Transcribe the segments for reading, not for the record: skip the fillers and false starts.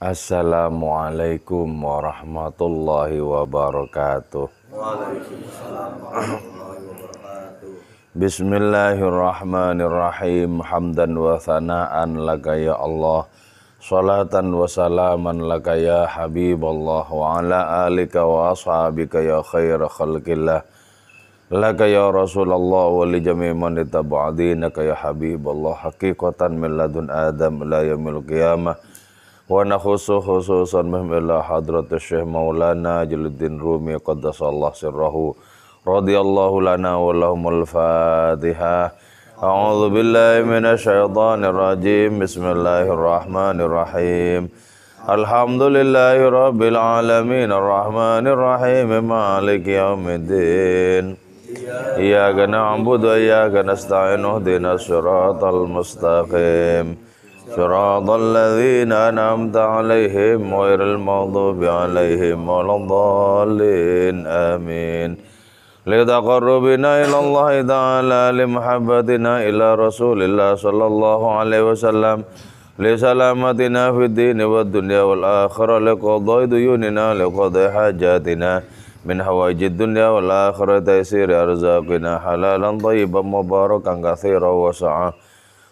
Assalamualaikum warahmatullahi wabarakatuh. Waalaikumsalam warahmatullahi wabarakatuh. Bismillahirrahmanirrahim. Hamdan wa thana'an laka ya Allah. Salatan wa salaman laka ya Habiballah. Wa ala alika wa ashabika ya khaira khalqillah. Laka ya Rasulullah wa li jami' man ittaba'a ya Habiballah. Haqiqatan min ladun Adam ila yaumil qiyamah. Wa nakhusu khususan mihmillah hadratus Syekh Maulana Jalaluddin Rumi qaddasallahu sirrahu radhiyallahu lana wa lahumul Fatihah. A'udzu billahi minasyaitonir rajim. Bismillahirrahmanirrahim. Alhamdulillahi rabbil alamin arrahmanir rahim maliki yaumiddin. Iyyaka na'budu wa iyyaka nasta'in ihdinas siratal mustaqim. Siratal ladzina an'amta 'alaihim ghairil maghdubi 'alaihim waladdallin. Amin. Litaqarrubina ila Allah ta'ala limuhabbatina ila Rasulillah sallallahu alaihi wasallam li salamatina fid dini wad dunya wal akhirah liqadai duyunina liqadai hajatina min hawaijid dunya wal akhirah taysiri arzaqina halalan thayyiban mubarakan katsiran wasa'a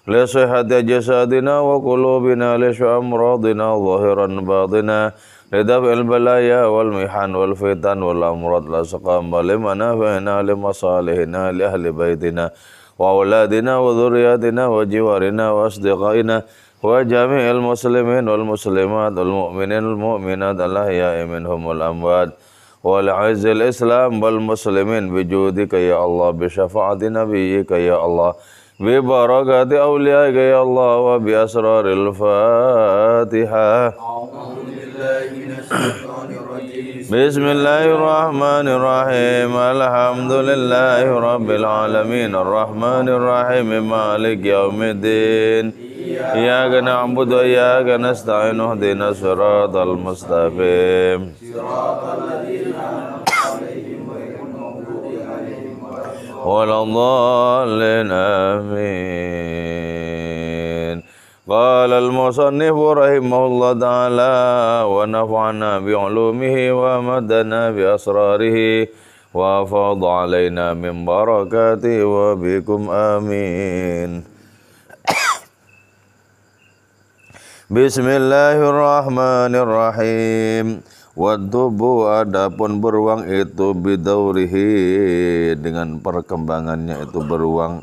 li sihhati jasadina wa qulubina li syamradina zahiran batina li daf'il balaya wal mihan wal fitan wal amrad la saqam limana fa'ina li masalihina li ahli baitina wa auladina wa dhurriyyatina wa jiwarina wa asdiqaina wa jami'il muslimin wal muslimat wal mu'minin wal mu'minat al ahya'i minhum wal amwat wal 'izzil islam wal muslimin bijudika ya Allah bi syafa'ati nabiyyika ya Allah bi barakati awliyaika ya Allah wa bi asraril Fatihah. Bismillahirrahmanirrahim. Alhamdulillahi rabbil alamin arrahmanir rahim maliki yaumiddin. Iyyaka na'budu wa iyyaka nasta'in ihdinas siratal mustaqim. Siratal ladzina an'amta 'alaihim ghairil maghdubi 'alaihim waladdallin. Amin. Qala al-musannif rahimahullah ta'ala wa nafa'ana bi'ulumihi wa madana bi asrarihi wa fadha alaina min barakatihi wa bikum amin. Bismillahirrahmanirrahim. Waddubu adapun beruang itu bidaurihi dengan perkembangannya itu beruang.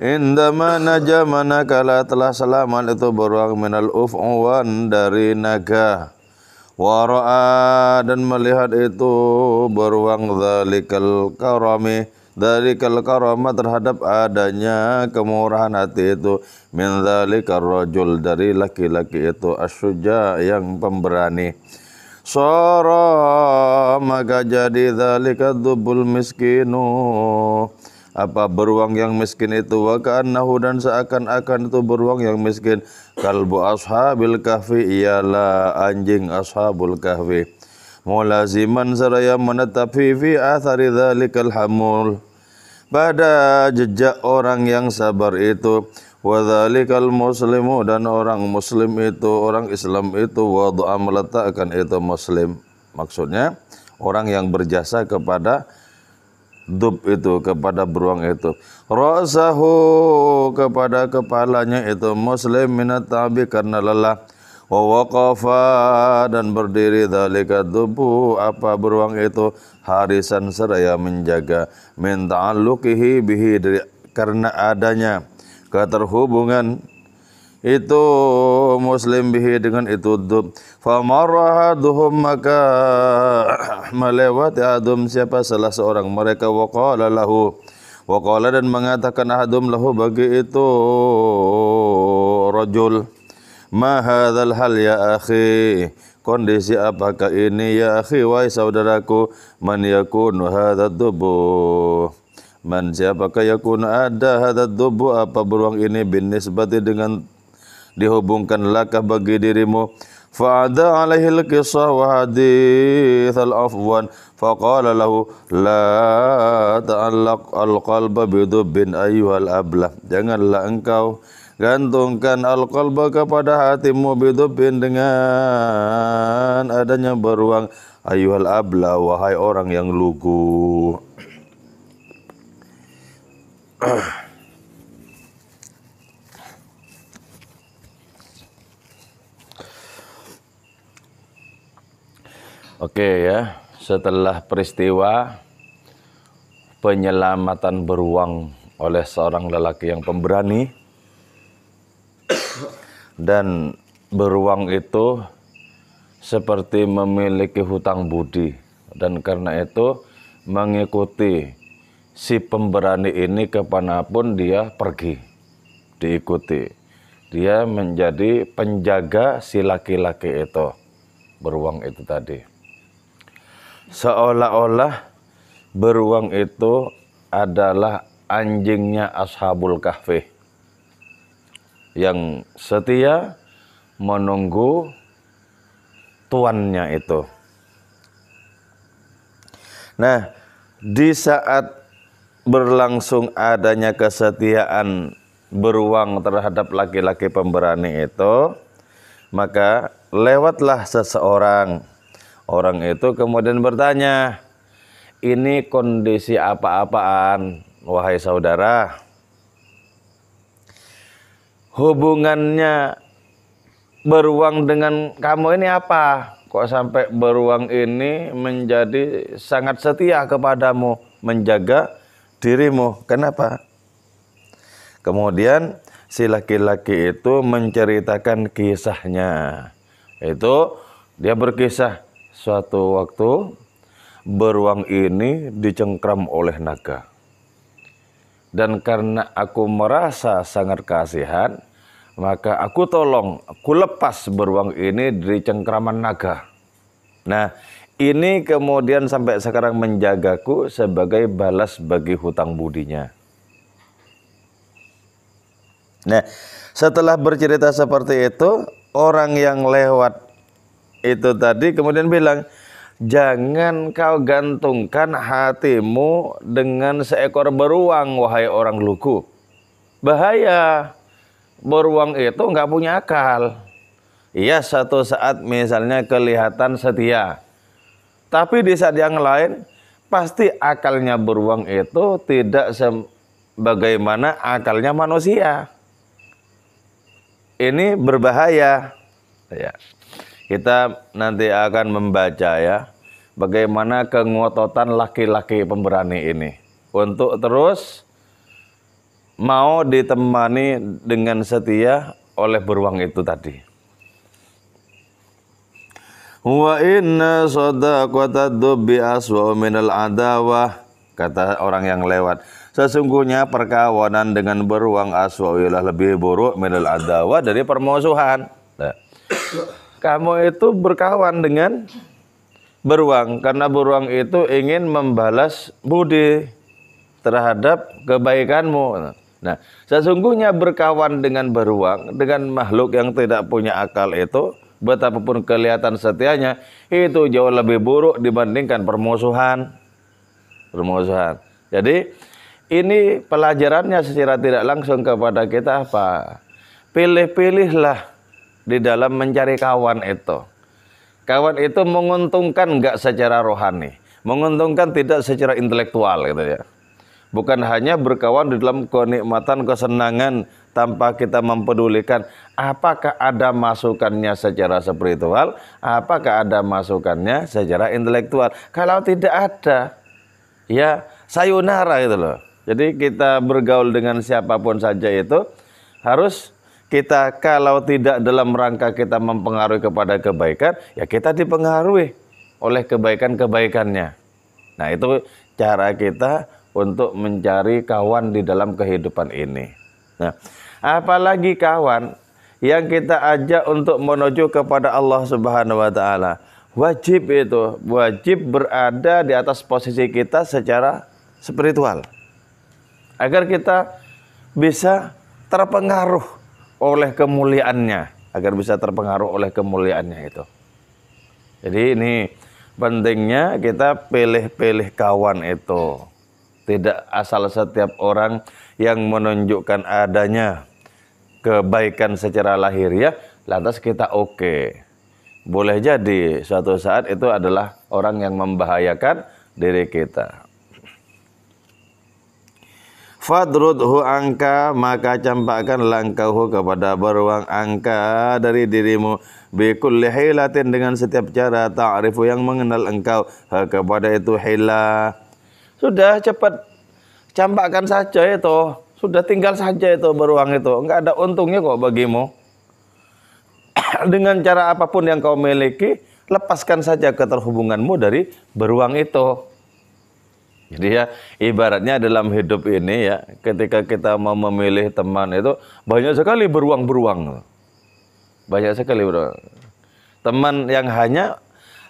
Indama naja manakala telah selamat itu beruang minal uf'uwan dari naga. Wara'a dan melihat itu beruang dzalikal karami dari karama terhadap adanya kemurahan hati itu min dzalikar rajul dari laki-laki itu asyuja yang pemberani. Sara maka jadi dzalika dzubul miskinu apa beruang yang miskin itu wa ka'annahu dan seakan-akan itu beruang yang miskin kalbu ashabil kahfi ialah anjing ashabul kahfi mulaziman saraya menetapi fi athari dzalikal hamul pada jejak orang yang sabar itu wa dzalikal muslimu dan orang muslim itu orang Islam itu wada'a meletakkan itu muslim maksudnya orang yang berjasa kepada dub itu kepada beruang itu rasahu kepada kepalanya itu muslim minat tabi karena lelah wa waqafa dan berdiri dzalika dubu apa beruang itu harisan seraya menjaga min ta'alluqihi bihi karena adanya keterhubungan itu muslim bihi dengan itu dub famarahaduhum maka melewati adum siapa salah seorang mereka waqala dan mengatakan ahadum lahu bagi itu rajul ma hadzal hal ya akhi kondisi apakah ini ya akhi wahai saudaraku man yakunu hadzal dubu man siapakah yakunu ada hadzal dubu apa beruang ini binisbati dengan dihubungkan lakah bagi dirimu fa'ada alaihi al-qisah wa hadith al-afwan faqala lahu la ta'allaq al-qalba bidubbin ayyuhal ablah janganlah engkau Gantungkan al-qalba kepada hatimu bidubin dengan adanya beruang. Ayuhal abla, wahai orang yang lugu. Oke ya, setelah peristiwa penyelamatan beruang oleh seorang lelaki yang pemberani, dan beruang itu seperti memiliki hutang budi, dan karena itu mengikuti si pemberani ini kemanapun dia pergi, diikuti. Dia menjadi penjaga si laki-laki itu, beruang itu tadi. Seolah-olah beruang itu adalah anjingnya Ashabul Kahfi yang setia menunggu tuannya itu. Nah, di saat berlangsung adanya kesetiaan beruang terhadap laki-laki pemberani itu, maka lewatlah seseorang. Orang itu kemudian bertanya, ini kondisi apa-apaan, wahai saudara? Hubungannya beruang dengan kamu ini apa? Kok sampai beruang ini menjadi sangat setia kepadamu, menjaga dirimu? Kenapa? Kemudian si laki-laki itu menceritakan kisahnya. Itu dia berkisah, suatu waktu beruang ini dicengkram oleh naga. Dan karena aku merasa sangat kasihan, maka aku tolong, aku lepas beruang ini dari cengkraman naga. Nah, ini kemudian sampai sekarang menjagaku sebagai balas bagi hutang budinya. Nah, setelah bercerita seperti itu, orang yang lewat itu tadi kemudian bilang, jangan kau gantungkan hatimu dengan seekor beruang, wahai orang lugu. Bahaya. Beruang itu nggak punya akal. Iya, satu saat misalnya kelihatan setia, tapi di saat yang lain pasti akalnya beruang itu tidak sebagaimana akalnya manusia. Ini berbahaya. Ya. Kita nanti akan membaca ya, bagaimana kengototan laki-laki pemberani ini untuk terus mau ditemani dengan setia oleh beruang itu tadi. Wa inna sadaqata dubbi aswa minal adawah, kata orang yang lewat. Sesungguhnya perkawanan dengan beruang aswawilah lebih buruk minal adawah, dari permusuhan. Nah, kamu itu berkawan dengan beruang karena beruang itu ingin membalas budi terhadap kebaikanmu. Nah, sesungguhnya berkawan dengan beruang, dengan makhluk yang tidak punya akal itu, betapapun kelihatan setianya, itu jauh lebih buruk dibandingkan permusuhan. Jadi ini pelajarannya secara tidak langsung kepada kita apa? Pilih-pilihlah di dalam mencari kawan itu. Kawan itu menguntungkan enggak secara rohani, menguntungkan tidak secara intelektual gitu ya. Bukan hanya berkawan di dalam kenikmatan, kesenangan tanpa kita mempedulikan apakah ada masukannya secara spiritual, apakah ada masukannya secara intelektual. Kalau tidak ada, ya sayonara gitu loh. Jadi kita bergaul dengan siapapun saja itu harus kita, kalau tidak dalam rangka kita mempengaruhi kepada kebaikan, ya kita dipengaruhi oleh kebaikan-kebaikannya. Nah, itu cara kita untuk mencari kawan di dalam kehidupan ini. Nah, apalagi kawan yang kita ajak untuk menuju kepada Allah Subhanahu wa taala. Wajib berada di atas posisi kita secara spiritual. Agar kita bisa terpengaruh oleh kemuliaannya, agar bisa terpengaruh oleh kemuliaannya itu. Jadi ini pentingnya kita pilih-pilih kawan itu. Tidak asal setiap orang yang menunjukkan adanya kebaikan secara lahiriah, lantas kita oke. Boleh jadi suatu saat itu adalah orang yang membahayakan diri kita. Fadrudhu angka, maka campakkan langkauhu kepada beruang angka dari dirimu, bikulli hilatin, dengan setiap cara, ta'rifu yang mengenal engkau kepada itu hilah. Sudah cepat campakkan saja itu, sudah tinggal saja itu beruang itu, enggak ada untungnya kok bagimu. Dengan cara apapun yang kau miliki, lepaskan saja keterhubunganmu dari beruang itu. Jadi ya, ibaratnya dalam hidup ini ya, ketika kita mau memilih teman itu, banyak sekali beruang-beruang. Banyak sekali beruang. Teman yang hanya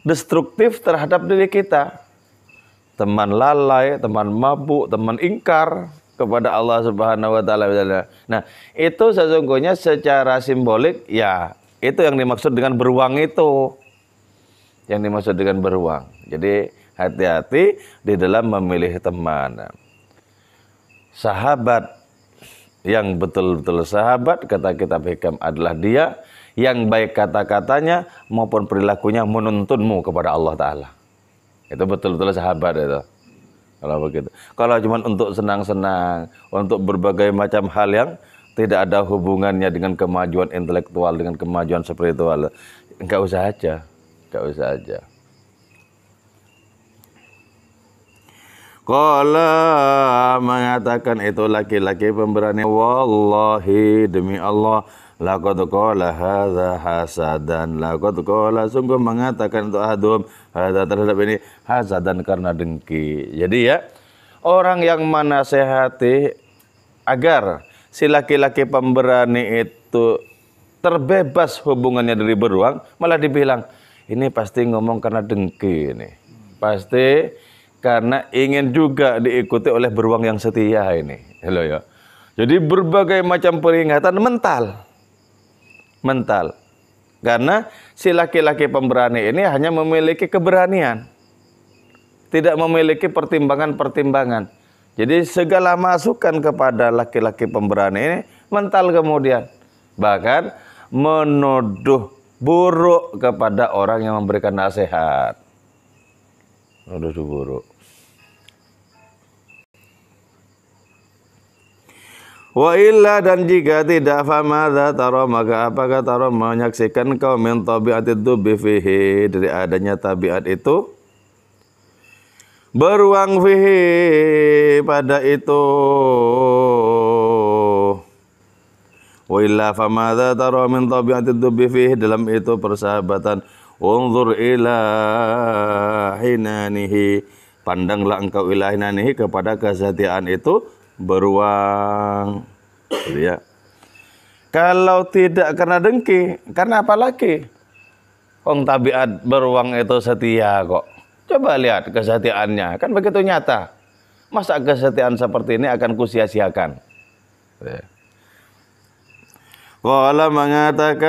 destruktif terhadap diri kita. Teman lalai, teman mabuk, teman ingkar kepada Allah Subhanahu wa taala. Nah, itu sesungguhnya secara simbolik ya, itu yang dimaksud dengan beruang itu. Yang dimaksud dengan beruang. Jadi hati-hati di dalam memilih teman. Sahabat yang betul-betul sahabat, kata kitab hikam, adalah dia yang baik kata-katanya maupun perilakunya menuntunmu kepada Allah Ta'ala. Itu betul-betul sahabat itu. Kalau begitu. Kalau cuma untuk senang-senang, untuk berbagai macam hal yang tidak ada hubungannya dengan kemajuan intelektual, dengan kemajuan spiritual, enggak usah aja. Enggak usah aja. Qala, mengatakan itu laki-laki pemberani, wallahi, demi Allah, laqad qala hadza hasadan, laqad qala, sungguh mengatakan itu ahadum hadza, terhadap ini, hasadan, karena dengki. Jadi ya, orang yang menasehati agar si laki-laki pemberani itu terbebas hubungannya dari beruang, malah dibilang ini pasti ngomong karena dengki ini. Pasti karena ingin juga diikuti oleh beruang yang setia ini. Hello ya. Jadi berbagai macam peringatan mental. Mental. Karena si laki-laki pemberani ini hanya memiliki keberanian. Tidak memiliki pertimbangan-pertimbangan. Jadi segala masukan kepada laki-laki pemberani ini mental kemudian. Bahkan menuduh buruk kepada orang yang memberikan nasihat. Menuduh buruk. Wa illa, dan jika tidak, famadza tara, maka apakah tara menyaksikan kau min tabiatid dubbi fihi, dari adanya tabiat itu beruang fihi, pada itu. Wa illa famadza tara min tabiatid dubbi fihi, dalam itu persahabatan. Unzur ila hinanihi, pandanglah engkau ila hinanihi, kepada kesetiaan itu beruang. Ya. Kalau tidak karena dengki, karena apa lagi? Tabiat beruang itu setia kok. Coba lihat kesetiaannya, kan begitu nyata. Masa kesetiaan seperti ini akan kusia-siakan? Ya. Qala, mengatakan,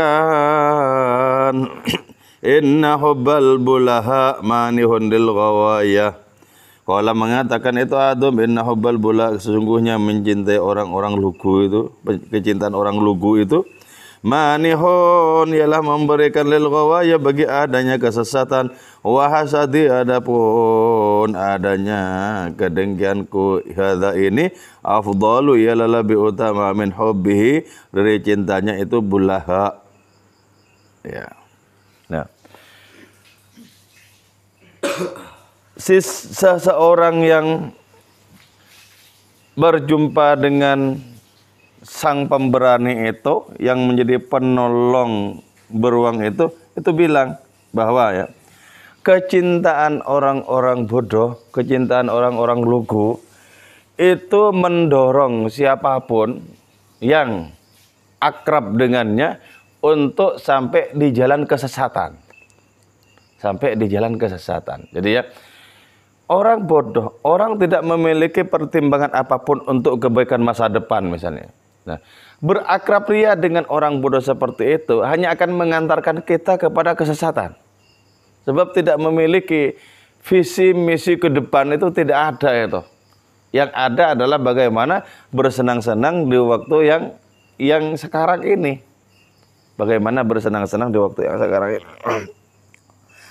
inna hubbal bulaha manihun lil ghawayah. Qala, mengatakan itu Adam, inna hubbal bula, sesungguhnya mencintai orang-orang lugu itu, kecintaan orang lugu itu, manihun, ialah memberikan lil ghawaya, bagi adanya kesesatan, wa hasadi, adapun adanya kedengkianku, hadza ini, afdalu, ialah lebih utama, min hubbihi, dari cintanya itu bulaha. Ya. Nah, seseorang yang berjumpa dengan sang pemberani itu, yang menjadi penolong beruang itu bilang bahwa ya, kecintaan orang-orang bodoh, kecintaan orang-orang lugu itu mendorong siapapun yang akrab dengannya untuk sampai di jalan kesesatan. Sampai di jalan kesesatan. Jadi ya, orang bodoh, orang tidak memiliki pertimbangan apapun untuk kebaikan masa depan misalnya. Nah, berakrab ria dengan orang bodoh seperti itu hanya akan mengantarkan kita kepada kesesatan. Sebab tidak memiliki visi misi ke depan, itu tidak ada itu. Yang ada adalah bagaimana bersenang-senang di waktu yang yang sekarang ini. Bagaimana bersenang-senang di waktu yang sekarang ini.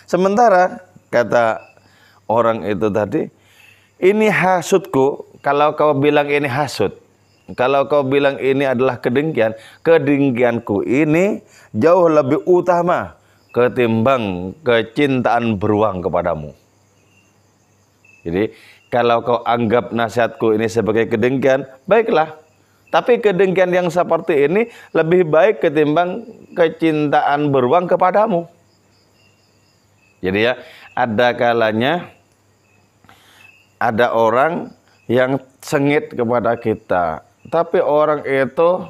Sementara kata orang itu tadi, ini hasudku. Kalau kau bilang ini hasud, kalau kau bilang ini adalah kedengkian, kedengkianku ini jauh lebih utama ketimbang kecintaan beruang kepadamu. Jadi kalau kau anggap nasihatku ini sebagai kedengkian, baiklah. Tapi kedengkian yang seperti ini lebih baik ketimbang kecintaan beruang kepadamu. Jadi ya, ada kalanya ada orang yang sengit kepada kita, tapi orang itu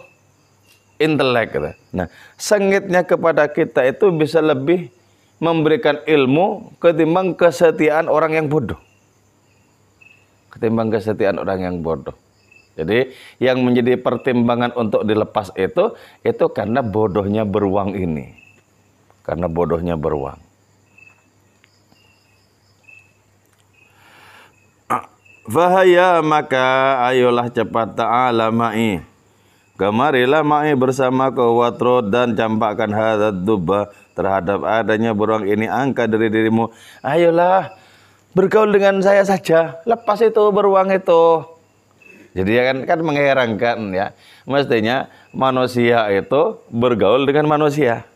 intelek. Nah, sengitnya kepada kita itu bisa lebih memberikan ilmu ketimbang kesetiaan orang yang bodoh. Ketimbang kesetiaan orang yang bodoh. Jadi yang menjadi pertimbangan untuk dilepas itu karena bodohnya beruang ini. Karena bodohnya beruang. Fahaya, maka ayolah cepat ta'ala ma'i. Kemarilah ma'i bersamaku watrod, dan campakkan hadad dubba terhadap adanya beruang ini angka dari dirimu. Ayolah bergaul dengan saya saja, lepas itu beruang itu. Jadi kan mengherankan ya. Mestinya manusia itu bergaul dengan manusia.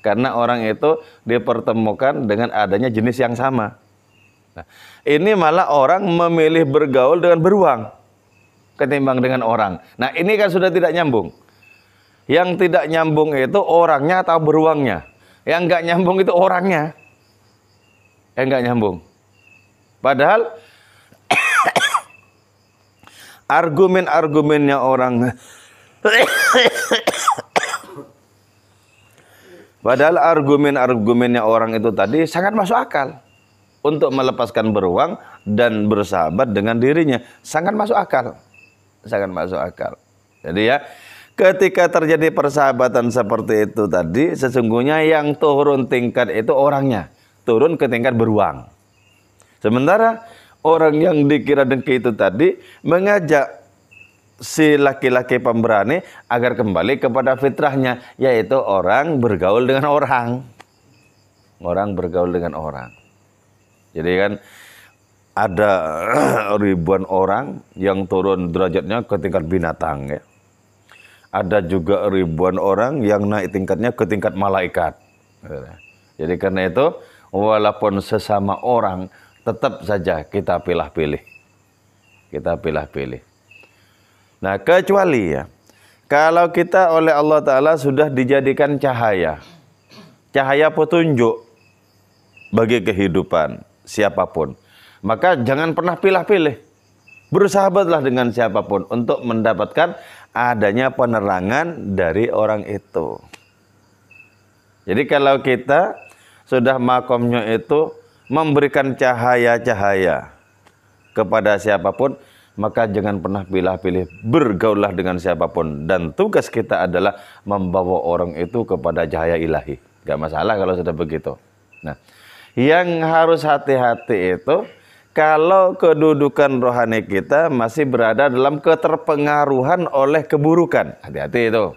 Karena orang itu dipertemukan dengan adanya jenis yang sama. Nah, ini malah orang memilih bergaul dengan beruang ketimbang dengan orang. Nah, ini kan sudah tidak nyambung. Yang tidak nyambung itu orangnya atau beruangnya. Yang nggak nyambung itu orangnya. Yang nggak nyambung. Padahal argumen-argumennya orang padahal argumen-argumennya orang itu tadi sangat masuk akal. Untuk melepaskan beruang dan bersahabat dengan dirinya. Sangat masuk akal. Sangat masuk akal. Jadi ya, ketika terjadi persahabatan seperti itu tadi, sesungguhnya yang turun tingkat itu orangnya. Turun ke tingkat beruang. Sementara orang yang dikira dengki itu tadi mengajak si laki-laki pemberani agar kembali kepada fitrahnya. Yaitu orang bergaul dengan orang. Orang bergaul dengan orang. Jadi kan ada ribuan orang yang turun derajatnya ke tingkat binatang ya. Ada juga ribuan orang yang naik tingkatnya ke tingkat malaikat. Jadi karena itu walaupun sesama orang tetap saja kita pilih-pilih. Kita pilih-pilih. Nah, kecuali ya kalau kita oleh Allah Ta'ala sudah dijadikan cahaya. Cahaya petunjuk bagi kehidupan siapapun, maka jangan pernah pilih-pilih. Bersahabatlah dengan siapapun untuk mendapatkan adanya penerangan dari orang itu. Jadi kalau kita sudah makomnya itu memberikan cahaya-cahaya kepada siapapun, maka jangan pernah pilih-pilih. Bergaullah dengan siapapun. Dan tugas kita adalah membawa orang itu kepada cahaya ilahi. Gak masalah kalau sudah begitu. Nah, yang harus hati-hati itu kalau kedudukan rohani kita masih berada dalam keterpengaruhan oleh keburukan. Hati-hati itu.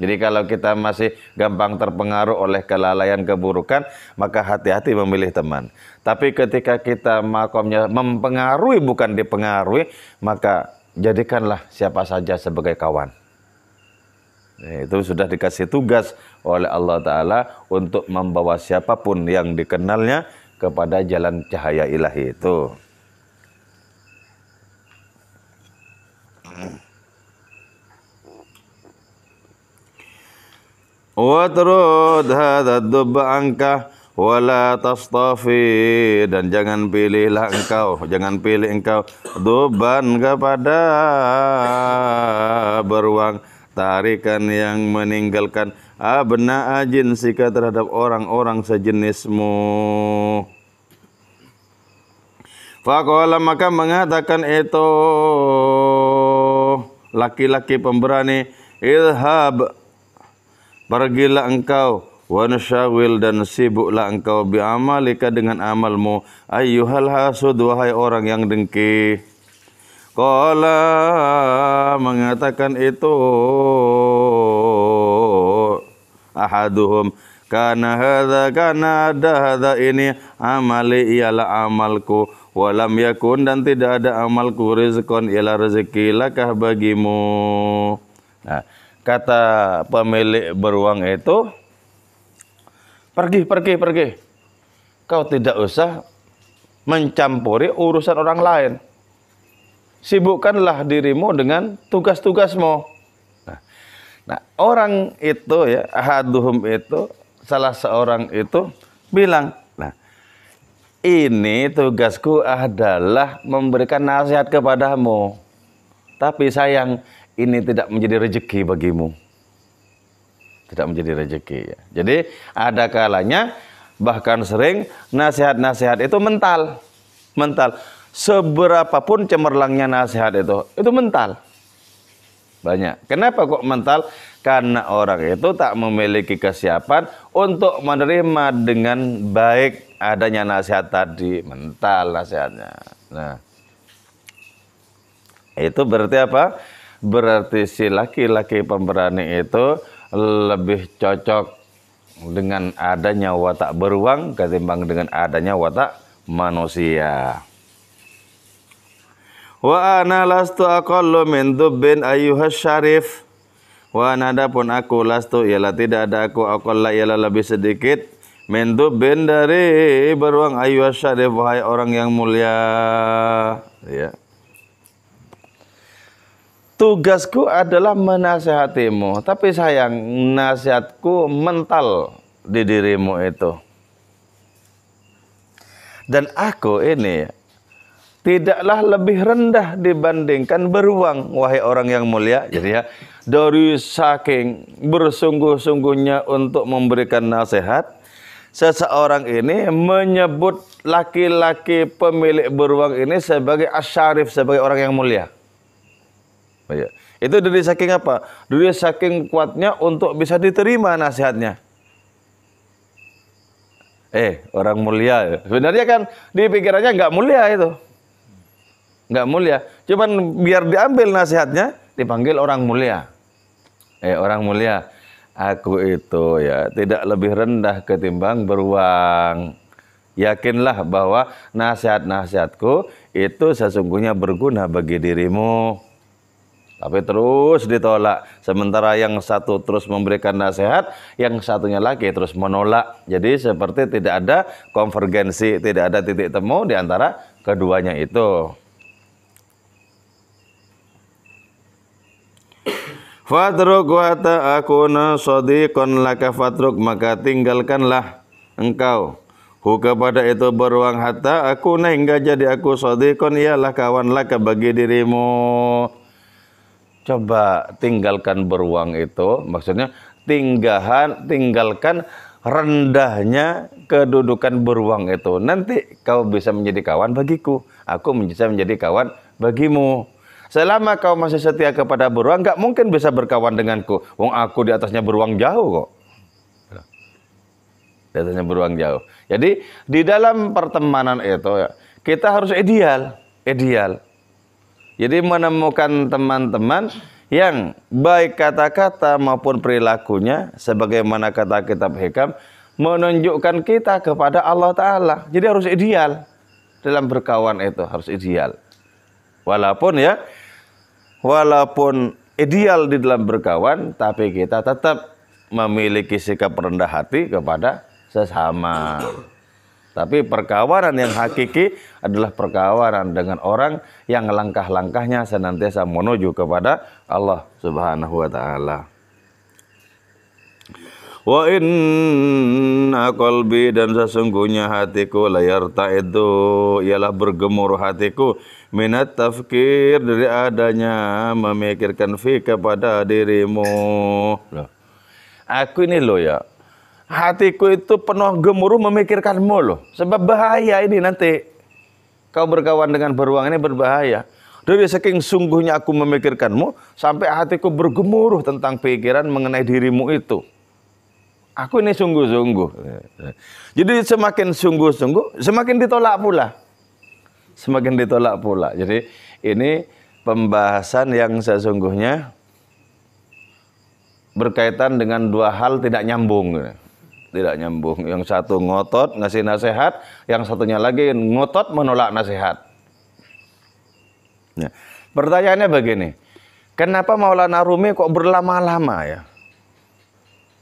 Jadi kalau kita masih gampang terpengaruh oleh kelalaian keburukan, maka hati-hati memilih teman. Tapi ketika kita makomnya mempengaruhi bukan dipengaruhi, maka jadikanlah siapa saja sebagai kawan. Itu sudah dikasih tugas oleh Allah Ta'ala untuk membawa siapapun yang dikenalnya kepada jalan cahaya ilahi itu. Watrud hadad dubba angka wala tastafi, dan jangan pilihlah engkau, jangan pilih engkau dubban kepada beruang, tarikan yang meninggalkan abna jinsika terhadap orang-orang sejenismu. Faqala, maka mengatakan itu laki-laki pemberani, idhab, pergilah engkau, wansyawil, dan sibuklah engkau, bi'amalika, dengan amalmu, ayyuhal hasud, wahai orang yang dengki. Qala mengatakan itu ahaduhum kana ada hadza ini amali ialah amalku walam yakun dan tidak ada amalku rizqan ialah rezeki lakah bagimu. Nah, kata pemilik beruang itu, pergi. Kau tidak usah mencampuri urusan orang lain. Sibukkanlah dirimu dengan tugas-tugasmu. Nah, orang itu ya, ahaduhum itu, salah seorang itu bilang, nah, ini tugasku adalah memberikan nasihat kepadamu. Tapi sayang, ini tidak menjadi rezeki bagimu. Tidak menjadi rezeki ya. Jadi ada kalanya bahkan sering nasihat-nasihat itu mental. Seberapapun cemerlangnya nasihat itu mental. Banyak. Kenapa kok mental? Karena orang itu tak memiliki kesiapan untuk menerima dengan baik adanya nasihat tadi. Mental nasihatnya. Nah, itu berarti apa? Berarti si laki-laki pemberani itu lebih cocok dengan adanya watak beruang ketimbang dengan adanya watak manusia. Wa ana lastu aqallu min dubbin ayyuhas syarif. Wa ana adapun aku lastu ialah tidak ada aku aqalla ialah lebih sedikit min dubbin dari beruang ayyuhas syarif wahai orang yang mulia. Ya. Tugasku adalah menasihatimu, tapi sayang nasihatku mental di dirimu itu. Dan aku ini tidaklah lebih rendah dibandingkan beruang, wahai orang yang mulia. Jadi ya, dari saking bersungguh-sungguhnya untuk memberikan nasihat, seseorang ini menyebut laki-laki pemilik beruang ini sebagai asyarif, sebagai orang yang mulia. Ya. Itu dari saking apa? Dari saking kuatnya untuk bisa diterima nasihatnya. Orang mulia. Sebenarnya kan di pikirannya nggak mulia itu. Nggak mulia. Cuman biar diambil nasihatnya, dipanggil orang mulia. Orang mulia. Aku itu ya tidak lebih rendah ketimbang beruang. Yakinlah bahwa nasihat-nasihatku itu sesungguhnya berguna bagi dirimu. Tapi terus ditolak. Sementara yang satu terus memberikan nasihat, yang satunya lagi terus menolak. Jadi seperti tidak ada konvergensi, tidak ada titik temu di antara keduanya itu. Fatruk wa ta'akuna shadiqan laka fatruk, maka tinggalkanlah engkau kepada itu beruang hatta akuna hingga jadi aku shadiqan ialah kawan laka bagi dirimu. Coba tinggalkan beruang itu, maksudnya tinggalkan rendahnya kedudukan beruang itu. Nanti kau bisa menjadi kawan bagiku, aku bisa menjadi kawan bagimu. Selama kau masih setia kepada beruang, nggak mungkin bisa berkawan denganku. Wong aku di atasnya beruang jauh kok. Di atasnya beruang jauh. Jadi di dalam pertemanan itu ya, kita harus ideal. Jadi menemukan teman-teman yang baik kata-kata maupun perilakunya, sebagaimana kata kitab hikam, menunjukkan kita kepada Allah Ta'ala. Jadi harus ideal. Dalam berkawan itu harus ideal. Walaupun ideal di dalam berkawan, tapi kita tetap memiliki sikap rendah hati kepada sesama. Tapi perkawanan yang hakiki adalah perkawanan dengan orang yang langkah-langkahnya senantiasa menuju kepada Allah Subhanahu wa Ta'ala. Wa inna qalbi, dan sesungguhnya hatiku layarta'idu, ialah bergemuruh hatiku, minat tafkir, dari adanya memikirkan fi kepada dirimu. Loh. Aku ini loh ya, hatiku itu penuh gemuruh memikirkanmu loh. Sebab bahaya ini nanti. Kau berkawan dengan beruang ini berbahaya. Dari saking sungguhnya aku memikirkanmu, sampai hatiku bergemuruh tentang pikiran mengenai dirimu itu. Aku ini sungguh-sungguh. Jadi semakin sungguh-sungguh, semakin ditolak pula. Semakin ditolak pula. Jadi ini pembahasan yang sesungguhnya berkaitan dengan dua hal tidak nyambung. Tidak nyambung. Yang satu ngotot ngasih nasihat, yang satunya lagi ngotot menolak nasihat. Ya. Pertanyaannya begini, kenapa Maulana Rumi kok berlama-lama ya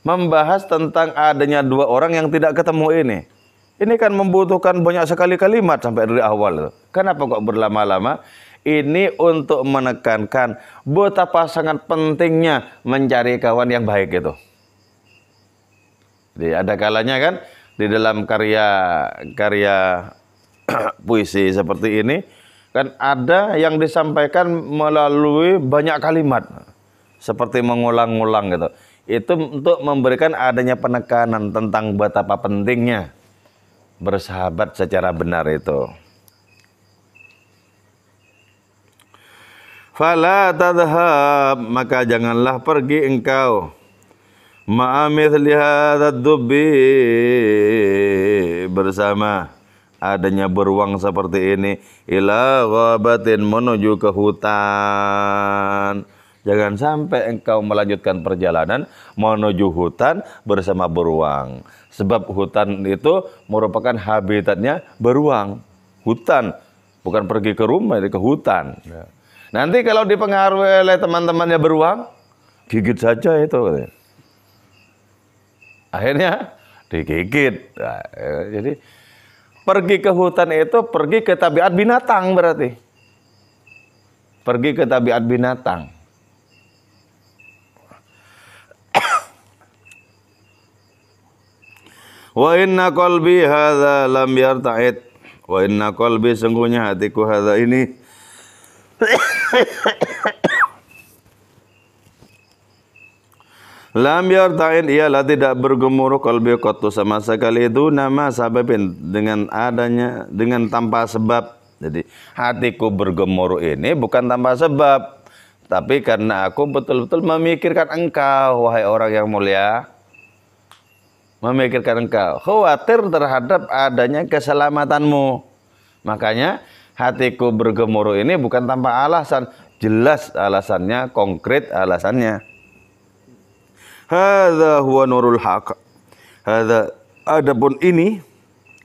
membahas tentang adanya dua orang yang tidak ketemu ini? Ini kan membutuhkan banyak sekali kalimat sampai dari awal. Kenapa kok berlama-lama? Ini untuk menekankan betapa sangat pentingnya mencari kawan yang baik itu. Jadi ada kalanya kan di dalam karya puisi seperti ini kan ada yang disampaikan melalui banyak kalimat seperti mengulang-ulang gitu. Itu untuk memberikan adanya penekanan tentang betapa pentingnya bersahabat secara benar itu. Fala tadhhab, maka janganlah pergi engkau ma'amithli hadzal dubbi, bersama adanya beruang seperti ini, ila ghabatin, menuju ke hutan. Jangan sampai engkau melanjutkan perjalanan menuju hutan bersama beruang. Sebab hutan itu merupakan habitatnya beruang. Hutan, bukan pergi ke rumah, ke hutan. Nanti kalau dipengaruhi oleh teman-temannya beruang, gigit saja itu. Akhirnya digigit. Nah, jadi pergi ke hutan itu pergi ke tabiat binatang berarti. Pergi ke tabiat binatang. Wa inna qalbi hadza lam yarta'id. Wa inna qalbi, sungguhnya hatiku hadza ini lam yarta'id, ialah tidak bergemuruh, qalbi qattu, sama sekali itu nama sababin, dengan tanpa sebab. Jadi hatiku bergemuruh ini bukan tanpa sebab, tapi karena aku betul-betul memikirkan engkau, wahai orang yang mulia. Memikirkan engkau, khawatir terhadap adanya keselamatanmu. Makanya hatiku bergemuruh ini bukan tanpa alasan, jelas alasannya, konkret alasannya. Hadza huwa nurul haq. Hadza, adapun ini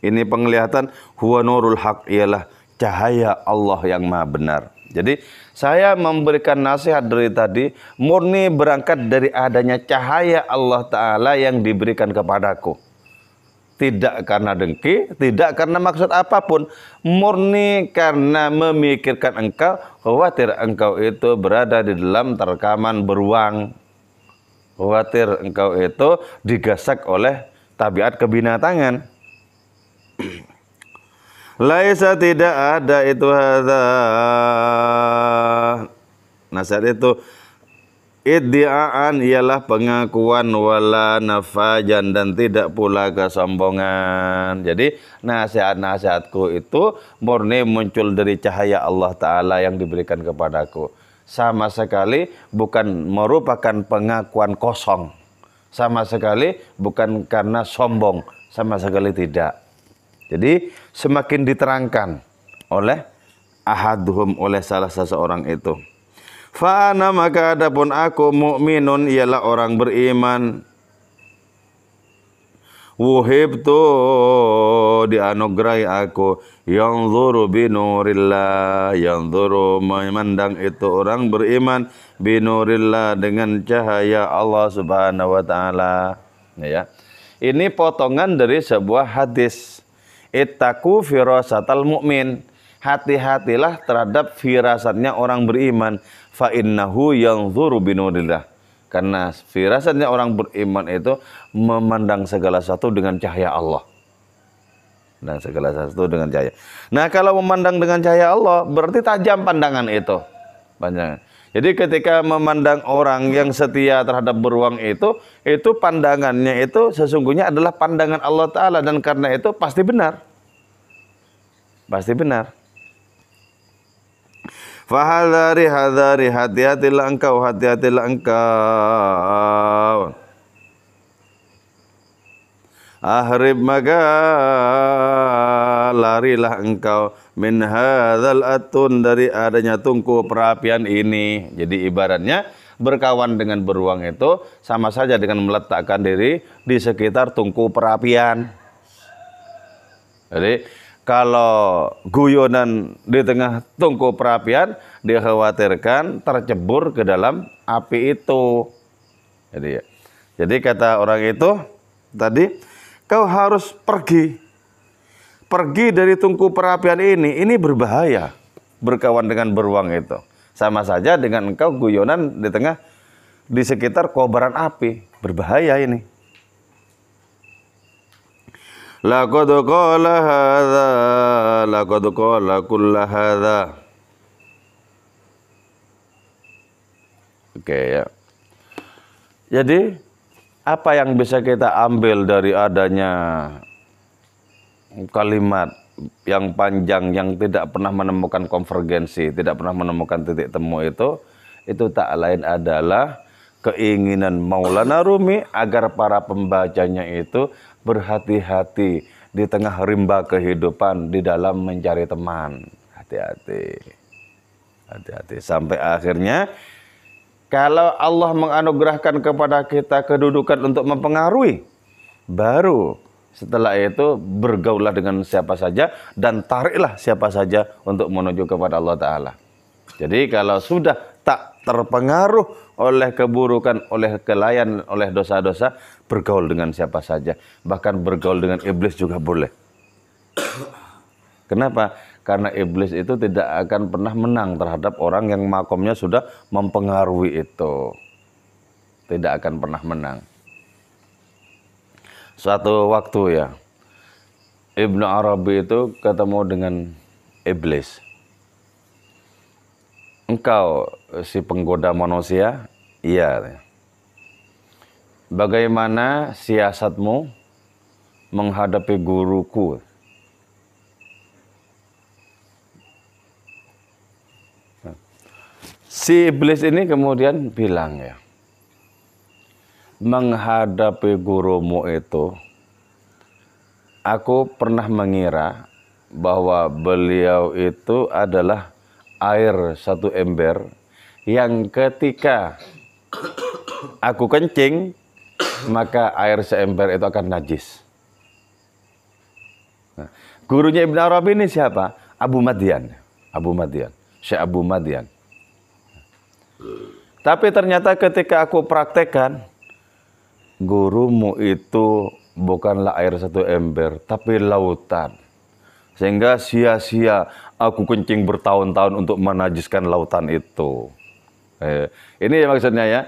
penglihatan, huwa nurul haq, ialah cahaya Allah yang maha benar. Jadi saya memberikan nasihat dari tadi murni berangkat dari adanya cahaya Allah Ta'ala yang diberikan kepadaku. Tidak karena dengki, tidak karena maksud apapun. Murni karena memikirkan engkau, khawatir engkau itu berada di dalam terkaman beruang. Khawatir engkau itu digasak oleh tabiat kebinatangan. Laisa, tidak ada itu hadza, nasihat itu, iddi'aan, ialah pengakuan, wala nafajan, dan tidak pula kesombongan. Jadi nasihat-nasihatku itu murni muncul dari cahaya Allah Ta'ala yang diberikan kepadaku. Sama sekali bukan merupakan pengakuan kosong, sama sekali bukan karena sombong, sama sekali tidak. Jadi semakin diterangkan oleh ahaduhum, oleh salah seseorang itu. Fa'ana, maka adapun aku, mukminun, ialah orang beriman. Wuhibtu, dianugerahi aku, yanzuru binurillah, yanzuru, memandang itu orang beriman, binurillah, dengan cahaya Allah Subhanahu wa Ta'ala. Ya. Ini potongan dari sebuah hadis. Ittaqu firasatal mu'min, hati-hatilah terhadap firasatnya orang beriman. Fa innahu yanzuru binurillah, karena firasatnya orang beriman itu memandang segala sesuatu dengan cahaya Allah. Dan segala sesuatu dengan cahaya. Nah, kalau memandang dengan cahaya Allah berarti tajam pandangan itu. Pandangan. Jadi ketika memandang orang yang setia terhadap beruang itu pandangannya itu sesungguhnya adalah pandangan Allah Ta'ala, dan karena itu pasti benar. Pasti benar. Fahadhari, hadhari, hati-hatilah engkau, hati-hatilah engkau. Ahrib, maka larilah engkau min hadzal atun, dari adanya tungku perapian ini. Jadi ibaratnya berkawan dengan beruang itu sama saja dengan meletakkan diri di sekitar tungku perapian. Jadi kalau guyonan di tengah tungku perapian, dikhawatirkan tercebur ke dalam api itu. Jadi kata orang itu tadi, kau harus pergi dari tungku perapian ini berbahaya. Berkawan dengan beruang itu sama saja dengan engkau guyonan di sekitar kobaran api, berbahaya ini. Laqad qala hadza laqad qala kull hadza. Oke ya. Jadi apa yang bisa kita ambil dari adanya kalimat yang panjang yang tidak pernah menemukan konvergensi, tidak pernah menemukan titik temu itu tak lain adalah keinginan Maulana Rumi agar para pembacanya itu berhati-hati di tengah rimba kehidupan di dalam mencari teman. Hati-hati sampai akhirnya kalau Allah menganugerahkan kepada kita kedudukan untuk mempengaruhi, baru setelah itu bergaullah dengan siapa saja dan tariklah siapa saja untuk menuju kepada Allah Ta'ala. Jadi kalau sudah tak terpengaruh oleh keburukan, oleh kelainan, oleh dosa-dosa, bergaul dengan siapa saja. Bahkan bergaul dengan iblis juga boleh. Kenapa? Karena iblis itu tidak akan pernah menang terhadap orang yang makomnya sudah mempengaruhi itu. Tidak akan pernah menang. Suatu waktu ya, Ibnu Arabi itu ketemu dengan iblis. Engkau si penggoda manusia? Iya. Bagaimana siasatmu menghadapi guruku? Si iblis ini kemudian bilang ya, menghadapi gurumu itu, aku pernah mengira bahwa beliau itu adalah air satu ember yang ketika aku kencing, maka air seember itu akan najis. Nah, gurunya Ibn Arabi ini siapa? Abu Madian, Syekh Abu Madian. Tapi ternyata ketika aku praktekkan, gurumu itu bukanlah air satu ember, tapi lautan. Sehingga sia-sia aku kencing bertahun-tahun untuk menajiskan lautan itu. Ini maksudnya ya.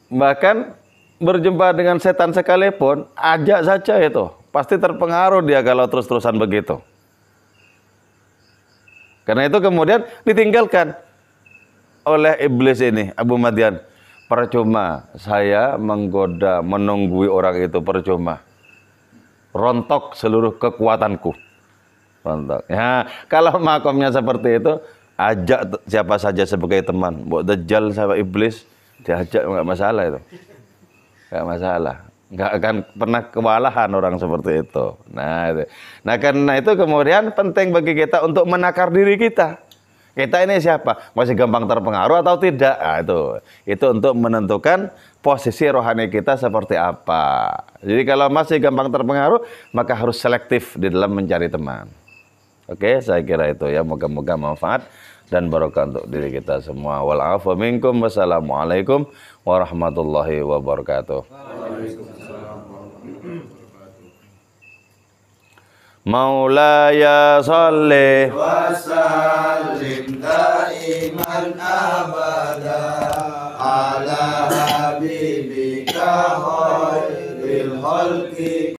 Bahkan berjumpa dengan setan sekalipun, ajak saja itu. Pasti terpengaruh dia kalau terus-terusan begitu. Karena itu kemudian ditinggalkan oleh iblis ini, Abu Madian. Percuma saya menggoda, menunggui orang itu, percuma. Rontok seluruh kekuatanku. Rontok. Ya, kalau makomnya seperti itu, ajak siapa saja sebagai teman. Buat Dajjal sama iblis, diajak nggak masalah itu. Nggak masalah. Nggak akan pernah kewalahan orang seperti itu. Nah, karena itu kemudian penting bagi kita untuk menakar diri kita. Kita ini siapa? Masih gampang terpengaruh atau tidak? Nah, itu untuk menentukan posisi rohani kita seperti apa. Jadi kalau masih gampang terpengaruh, maka harus selektif di dalam mencari teman. Oke, saya kira itu ya. Moga-moga manfaat dan barokah untuk diri kita semua. Wal-'afwu minkum. Wassalamualaikum warahmatullahi wabarakatuh. Maulaya salli wa sallim daiman abada ala habibika khairil khalqi